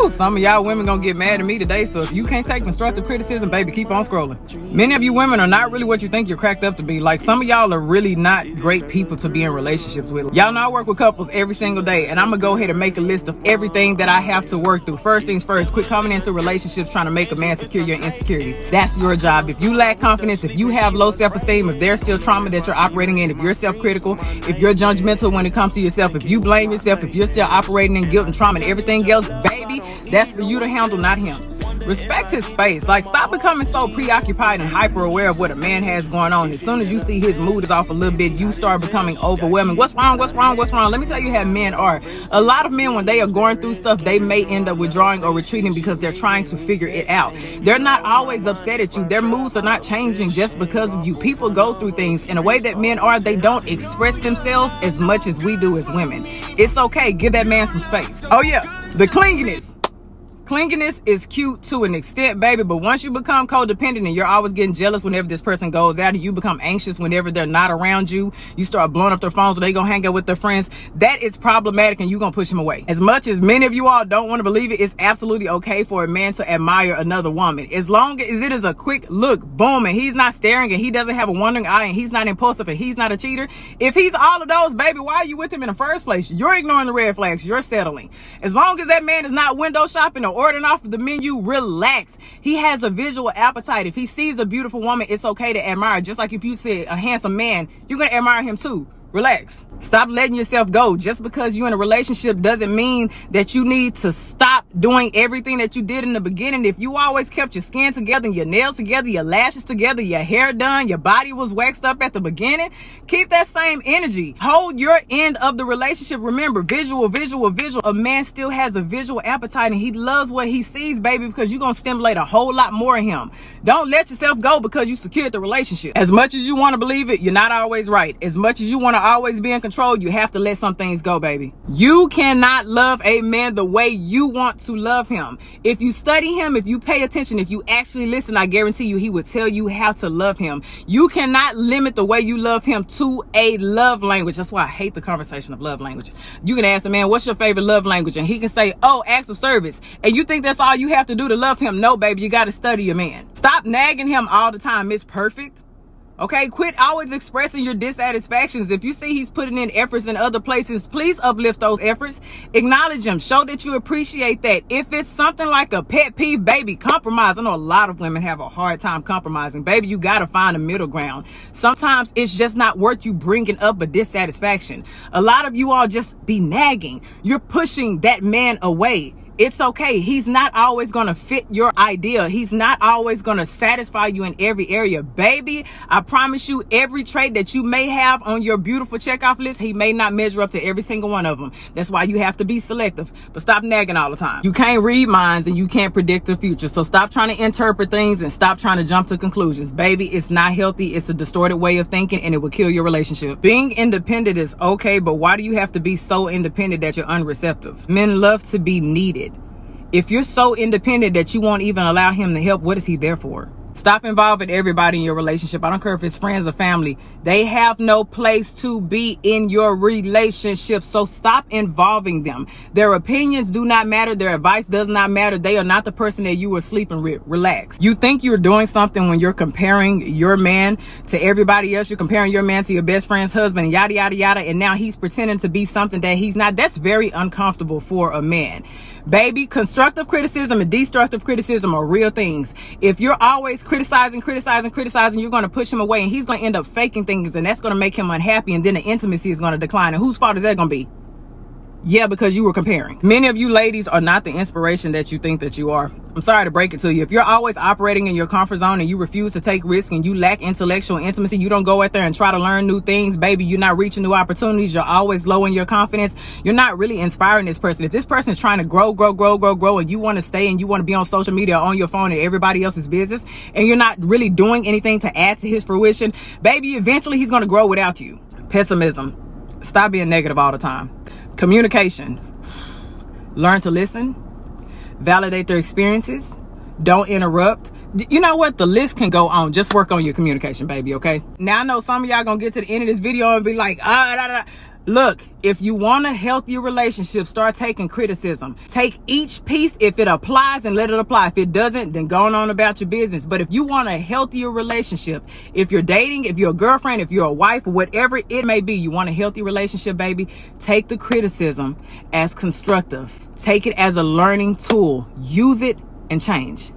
Woo, some of y'all women gonna get mad at me today, so if you can't take constructive criticism, baby, keep on scrolling. Many of you women are not really what you think you're cracked up to be. Like, some of y'all are really not great people to be in relationships with. Y'all know I work with couples every single day, and I'm gonna go ahead and make a list of everything that I have to work through. First things first, quit coming into relationships trying to make a man secure your insecurities. That's your job. If you lack confidence, if you have low self-esteem, if there's still trauma that you're operating in, if you're self-critical, if you're judgmental when it comes to yourself, if you blame yourself, if you're still operating in guilt and trauma and everything else, baby, that's for you to handle, not him. Respect his space. Like, stop becoming so preoccupied and hyper aware of what a man has going on. As soon as you see his mood is off a little bit, you start becoming overwhelming. What's wrong? What's wrong? What's wrong? Let me tell you how men are. A lot of men, when they are going through stuff, they may end up withdrawing or retreating because they're trying to figure it out. They're not always upset at you. Their moods are not changing just because of you. People go through things in a way that men are. They don't express themselves as much as we do as women. It's okay. Give that man some space. Oh yeah, the clinginess. Clinginess is cute to an extent, baby, but once you become codependent and you're always getting jealous whenever this person goes out, and you become anxious whenever they're not around you, you start blowing up their phones or they gonna hang out with their friends, that is problematic, and you're gonna push them away. As much as many of you all don't want to believe it, it's absolutely okay for a man to admire another woman. As long as it is a quick look, boom, and he's not staring, and he doesn't have a wandering eye, and he's not impulsive, and he's not a cheater. If he's all of those, baby, why are you with him in the first place? You're ignoring the red flags. You're settling. As long as that man is not window shopping or ordering off of the menu, relax. He has a visual appetite. If he sees a beautiful woman, it's okay to admire. Just like if you see a handsome man, you're going to admire him too. Relax. Stop letting yourself go. Just because you're in a relationship doesn't mean that you need to stop doing everything that you did in the beginning. If you always kept your skin together, your nails together, your lashes together, your hair done, your body was waxed up at the beginning, keep that same energy. Hold your end of the relationship. Remember, visual. A man still has a visual appetite, and he loves what he sees, baby, because you're going to stimulate a whole lot more in him. Don't let yourself go because you secured the relationship. As much as you want to believe it, you're not always right. As much as you want to always be in control, you have to let some things go, baby. You cannot love a man the way you want to love him. If you study him, if you pay attention, if you actually listen, I guarantee you he would tell you how to love him. You cannot limit the way you love him to a love language. That's why I hate the conversation of love languages. You can ask a man, what's your favorite love language? And he can say, oh, acts of service. And you think that's all you have to do to love him? No, baby, you got to study your man. Stop nagging him all the time. It's perfect. Okay, quit always expressing your dissatisfactions. If you see he's putting in efforts in other places, please uplift those efforts. Acknowledge him. Show that you appreciate that. If it's something like a pet peeve, baby, compromise. I know a lot of women have a hard time compromising. Baby, you got to find a middle ground. Sometimes it's just not worth you bringing up a dissatisfaction. A lot of you all just be nagging. You're pushing that man away. It's okay. He's not always going to fit your idea. He's not always going to satisfy you in every area. Baby, I promise you, every trait that you may have on your beautiful checkoff list, he may not measure up to every single one of them. That's why you have to be selective. But stop nagging all the time. You can't read minds and you can't predict the future. So stop trying to interpret things and stop trying to jump to conclusions. Baby, it's not healthy. It's a distorted way of thinking, and it will kill your relationship. Being independent is okay, but why do you have to be so independent that you're unreceptive? Men love to be needed. If you're so independent that you won't even allow him to help, what is he there for? Stop involving everybody in your relationship. I don't care if it's friends or family. They have no place to be in your relationship. So stop involving them. Their opinions do not matter. Their advice does not matter. They are not the person that you were sleeping with. Relax. You think you're doing something when you're comparing your man to everybody else. You're comparing your man to your best friend's husband, and yada, yada, yada. And now he's pretending to be something that he's not. That's very uncomfortable for a man. Baby, constructive criticism and destructive criticism are real things. If you're always criticizing, you're going to push him away, and he's going to end up faking things, and that's going to make him unhappy, and then the intimacy is going to decline. And whose fault is that going to be? Yeah, because you were comparing. Many of you ladies are not the inspiration that you think that you are. I'm sorry to break it to you. If you're always operating in your comfort zone and you refuse to take risks and you lack intellectual intimacy, you don't go out there and try to learn new things, baby, you're not reaching new opportunities, you're always low in your confidence, you're not really inspiring this person. If this person is trying to grow, and you want to stay and you want to be on social media or on your phone and everybody else's business, and you're not really doing anything to add to his fruition, baby, eventually he's going to grow without you. Pessimism. Stop being negative all the time. Communication. Learn to listen. Validate their experiences. Don't interrupt. You know what? The list can go on. Just work on your communication, baby, okay? Now, I know some of y'all gonna get to the end of this video and be like, Look, if you want a healthier relationship, start taking criticism. Take each piece if it applies and let it apply. If it doesn't, then go on about your business. But if you want a healthier relationship, if you're dating, if you're a girlfriend, if you're a wife, whatever it may be, you want a healthy relationship, baby, take the criticism as constructive. Take it as a learning tool. Use it and change.